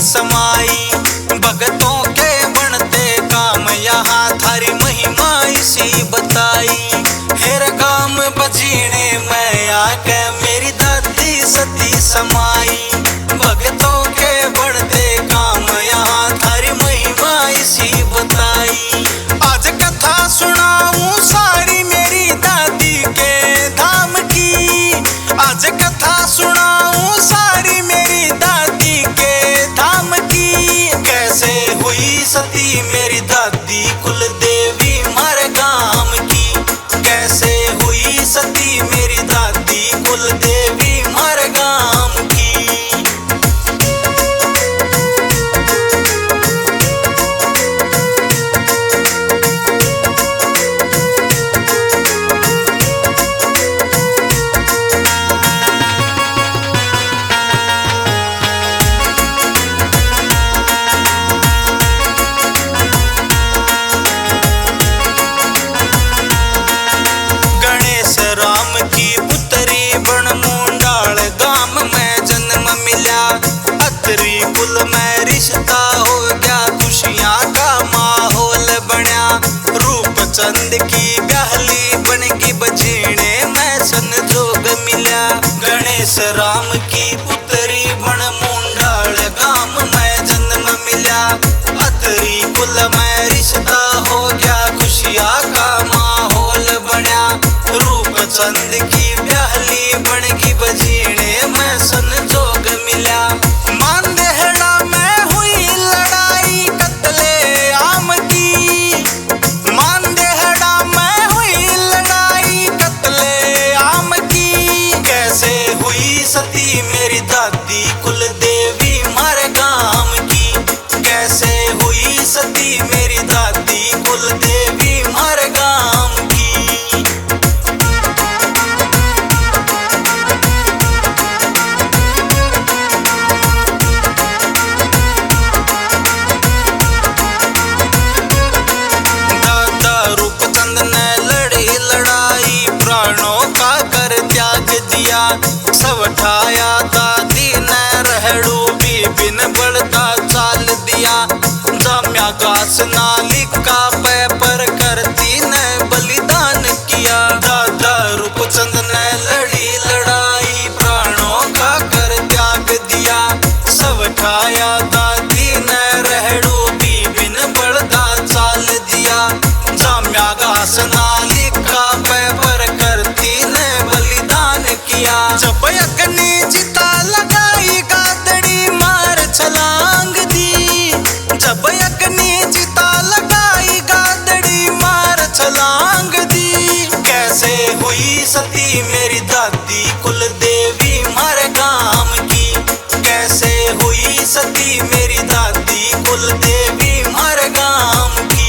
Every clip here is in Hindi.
समाई। भगतों के बनते काम यहाँ थारी महिमा इसी बताई। हेर गाम बजीने में आके मेरी दादी सती समाई। भगतों के बनते काम यहाँ थारी महिमा इसी बताई। आज कथा सुनाऊं सारी मेरी दादी के धाम की। आज कथा सुनाऊं सारी मेरी दादी के धाम की। कैसे हुई सती मेरी दादी कुल देवी मारे गाम की। कैसे हुई सती मेरी दादी कुल देवी मारे गाम की। राम की पुत्री बन मुंडाल गाम में जन्म मिला। अतरी कुल में रिश्ता हो गया, खुशियां का माहौल बना। रूप चंद की ब्याहली बनगी बजीने में संजोग मिला। गणेश राम की पुत्री बन मुंडाल गाम में जन्म मिला। अतरी कुल में रिश्ता हो गया, खुशियां का माहौल बना। रूप चंद की ब्याहली बनगी बजीने में संजोग मिला। मांदेहड़ा में हुई लड़ाई कत्ले आम की। मांदेहड़ा में हुई लड़ाई कत्ले आम की। कैसे हुई सती मेरी दादी कुल देवी मारे गाम की। कैसे हुई सती मेरी दादी कुल देवी मारे गाम की। सब ठाया दादी ने रहड़ू भी बिन बढ़ता चाल दिया। जाम्या घास नाली का पेपर करती ने बलिदान किया। दादा रूपचंद ने लड़ी लड़ाई प्राणों का कर त्याग दिया। सब ठाया दादी ने रहड़ू भी बिन बढ़ता चाल दिया। जाम्या घास नाली का पेपर करती ने बलिदान किया। जब अग्नि चिता लगाई गादड़ी मार छलांग दी। जब अग्नि चिता लगाई गादड़ी मार छलांग दी। कैसे हुई सती मेरी दादी कुल देवी मारे गाम की। कैसे हुई सती मेरी दादी कुल देवी मारे गाम की।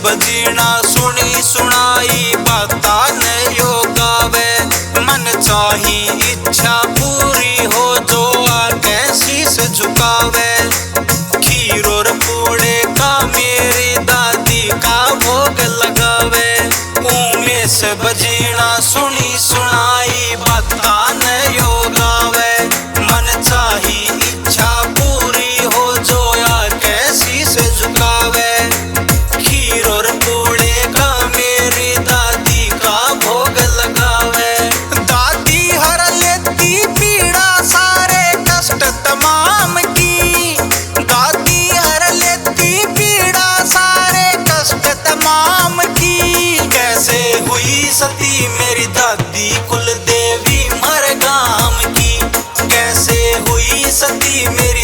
बजीना सुनी सुनाई बाता ने यो गावे। मन चाही इच्छा पूरी हो जो आके शीश झुकावे। खीर और पूड़े का मेरी दादी का भोग लगावे। उमेश बजीना सुनी सुनाई बाता ने यो गावे। मन चाही इच्छा पूरी हो जो आके शीश झुकावे। और पूड़े का मेरी दादी का भोग लगावे। दादी हर लेती पीड़ा सारे कष्ट तमाम की। दादी हर लेती पीड़ा सारे कष्ट तमाम की। कैसे हुई सती मेरी दादी कुल देवी मारे गाम की। कैसे हुई सती मेरी